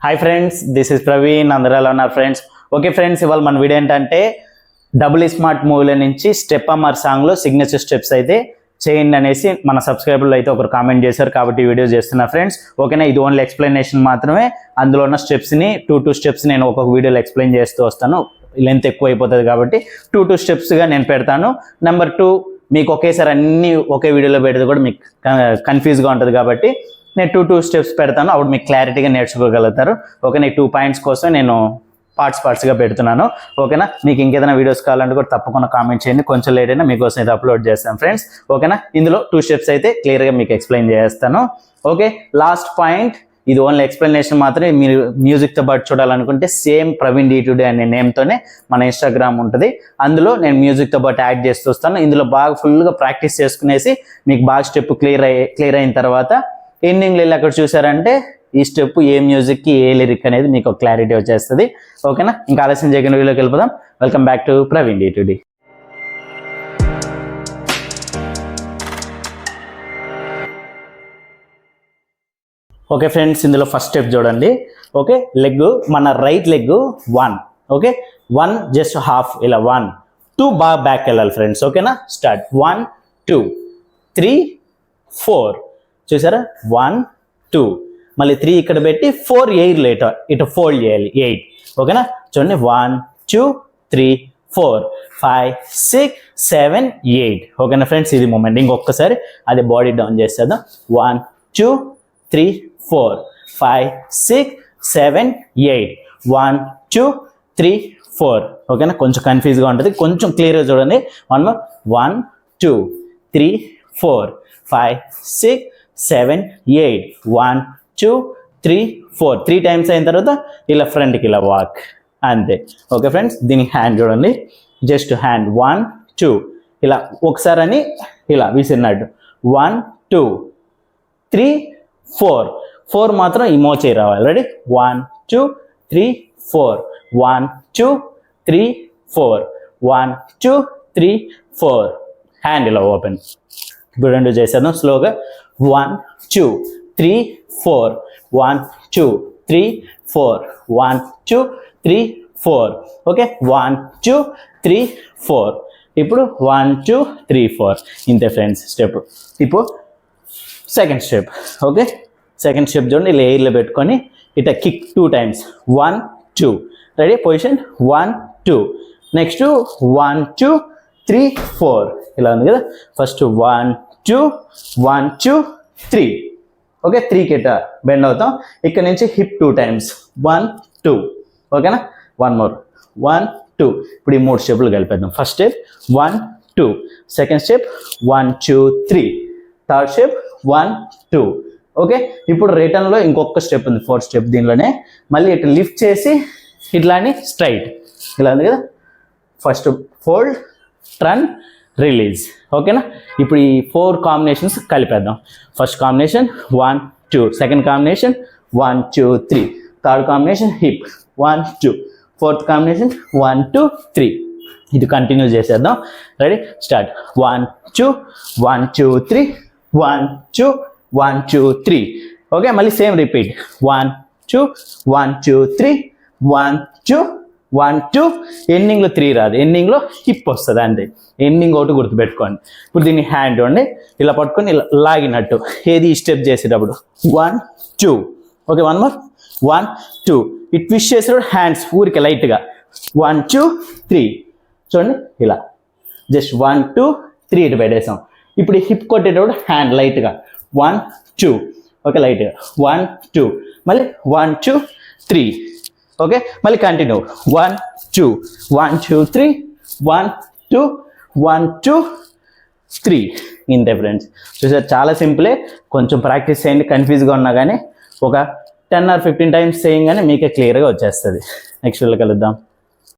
Hi friends, this is Praveen. అందరూ ఎలా ఉన్నారు ఫ్రెండ్స్? ఓకే ఫ్రెండ్స్, ఇవాళ మన వీడియో ఏంటంటే డబుల్ స్మార్ట్ మూవీలో నుంచి స్టెప్ అమర్ సాంగ్లో సిగ్నేచర్ స్టెప్స్ అయితే చేయండి అనేసి మన సబ్స్క్రైబర్లు అయితే ఒకరు కామెంట్ చేశారు, కాబట్టి ఈ వీడియో చేస్తున్నా ఫ్రెండ్స్. ఓకేనా, ఇది ఓన్లీ ఎక్స్ప్లెనేషన్ మాత్రమే. అందులో ఉన్న స్టెప్స్ని టూ స్టెప్స్ నేను ఒక్కొక్క వీడియోలో ఎక్స్ప్లెయిన్ చేస్తూ వస్తాను. లెంత్ ఎక్కువ అయిపోతుంది కాబట్టి టూ స్టెప్స్గా నేను పెడతాను. నెంబర్ 2, మీకు ఒకేసారి అన్ని ఒకే వీడియోలో పెడితే కూడా మీకు కన్ఫ్యూజ్గా ఉంటుంది కాబట్టి నేను టూ స్టెప్స్ పెడతాను. అప్పుడు మీకు క్లారిటీగా నేర్చుకోగలుగుతారు. ఓకేనా, ఈ 2 పాయింట్స్ కోసం నేను పార్ట్స్గా పెడుతున్నాను. ఓకేనా, మీకు ఇంకేదైనా వీడియోస్ కావాలంటే కూడా తప్పకుండా కామెంట్ చేయండి. కొంచెం లేట్ అయినా మీకోసం అయితే అప్లోడ్ చేస్తాను ఫ్రెండ్స్. ఓకేనా, ఇందులో 2 స్టెప్స్ అయితే క్లియర్గా మీకు ఎక్స్ప్లెయిన్ చేస్తాను. ఓకే, లాస్ట్ పాయింట్, ఇది ఓన్లీ ఎక్స్ప్లెనేషన్ మాత్రమే. మీరు మ్యూజిక్తో పాటు చూడాలనుకుంటే సేమ్ ప్రవీణ్ D2D అనే నేమ్తోనే మన ఇన్స్టాగ్రామ్ ఉంటుంది. అందులో నేను మ్యూజిక్తో పాటు యాడ్ చేస్తూ వస్తాను. ఇందులో బాగా ఫుల్గా ప్రాక్టీస్ చేసుకునేసి మీకు బాగా స్టెప్ క్లియర్ అయిన తర్వాత ఎండింగ్లో వెళ్ళి అక్కడ చూసారంటే ఈ స్టెప్ ఏ మ్యూజిక్కి ఏ లిరిక్ అనేది మీకు క్లారిటీ వచ్చేస్తుంది. ఓకేనా, ఇంకా ఆలస్యం చేయకుండా వీడియోకి వెళ్ళిపోదాం. Welcome back to Praveen D2D. Okay friends, ఇందులో ఫస్ట్ స్టెప్ చూడండి. ఓకే, లెగ్, మన right leg 1. Okay, 1 just half, ఇలా 1 2 బాగా బ్యాక్ వెళ్ళాలి ఫ్రెండ్స్. ఓకేనా, స్టార్ట్. 1 2 3 4 చూసారా, 1 2 మళ్ళీ 3 ఇక్కడ పెట్టి 4 8 లేటర్ ఇటు ఫోల్డ్ చేయాలి 8. ఓకేనా, చూడండి 1 2 3 4 5 6 7 8. ఓకేనా ఫ్రెండ్స్, ఇది మూమెంట్. ఇంకొకసారి అదే బాడీ డౌన్ చేసేద్దాం. 1 2 3 4 5 6 7 8 1 2 3 4. ఓకేనా, కొంచెం కన్ఫ్యూజ్గా ఉంటుంది, కొంచెం క్లియర్గా చూడండి. 1 2 3 4 5 6 7 8 1 2 3 4. 3 టైమ్స్ అయిన తర్వాత ఇలా ఫ్రంట్కి ఇలా వాక్, అంతే. ఓకే ఫ్రెండ్స్, దీనికి హ్యాండ్ చూడండి. జస్ట్ హ్యాండ్ 1 2 ఇలా ఒకసారి అని ఇలా విసిరినట్టు 1 2 3 4 4 మాత్రం ఈ మోచేయి రావాలి. రెడీ, 1 2 3 4 1 2 3 4 1 2 3 4. హ్యాండ్ ఇలా ఓపెన్. ఇప్పుడు 2 చేసేద్దాం స్లోగా. 1 2 3 4 1 2 3 4 1 2 3 4. ఓకే, 1 2 3 4. ఇప్పుడు 1 2 3 4. ఇంతే ఫ్రెండ్స్ స్టెప్. ఇప్పుడు second step. Okay, second step చూడండి, ఇలా ఎయిర్లో పెట్టుకొని ఇట్లా kick 2 times. 1 2. Ready, position 1 2. Next 1 2 3 4. ఇలా ఉంది కదా. ఫస్ట్ 1 2 1 2 3. ఓకే, 3కి ఇట్లా బెండ్ అవుతాం. ఇక్కడ నుంచి హిప్ 2 టైమ్స్. 1 2. ఓకేనా, 1 మోర్ 1 2. ఇప్పుడు ఈ 3 స్టెప్లు కలిపేద్దాం. First step 1 2. Second step 1 2 3. Third step 1 2. Okay, ఇప్పుడు రిటర్న్లో ఇంకొక స్టెప్ ఉంది, 4th స్టెప్. దీనిలోనే మళ్ళీ ఇట్లా లిఫ్ట్ చేసి ఇట్లాని స్ట్రైట్, ఇలా ఉంది కదా. First fold, turn, release. ఓకేనా, ఇప్పుడు ఈ 4 కాంబినేషన్స్ కలిపేద్దాం. First combination 1 2. Second combination 1 2 3. Third combination hip 1 2. Fourth combination 1 2 3. ఇది కంటిన్యూ చేసేద్దాం. Ready, start. 1 2 1 2 3 1 2 1 2 3. ఓకే, మళ్ళీ సేమ్ రిపీట్. 1 2 1 2 3 1 2 1 2. ఎండింగ్లో 3 రాదు, ఎండింగ్లో హిప్ వస్తుంది, అంతే. ఎండింగ్ ఒకటి గుర్తుపెట్టుకోండి. ఇప్పుడు దీన్ని హ్యాండ్ ఉండి ఇలా పట్టుకొని ఇలా లాగినట్టు, ఏది ఈ స్టెప్ చేసేటప్పుడు 1 2. Okay, 1 more 1 2. ఈ ట్విస్ట్ చేసేటప్పుడు హ్యాండ్స్ ఊరికి లైట్గా 1 2 3. చూడండి ఇలా జస్ట్ 1 2 3 ఇటు పెట్టేసాం. ఇప్పుడు హిప్ కొట్టేటప్పుడు హ్యాండ్ లైట్గా 1 2. ఓకే, లైట్గా 1 2. మళ్ళీ 1 2 3. ఓకే, మళ్ళీ కంటిన్యూ 1 2 1 2 3 1 2 1 2 3. ఇంతే ఫ్రెండ్స్, చూసారు, చాలా సింపులే. కొంచెం ప్రాక్టీస్ చేయండి, కన్ఫ్యూజ్గా ఉన్నా కానీ ఒక 10 or 15 టైమ్స్ చేయంగానే మీకే క్లియర్గా వచ్చేస్తుంది. నెక్స్ట్ వీడియోలో కలుద్దాం.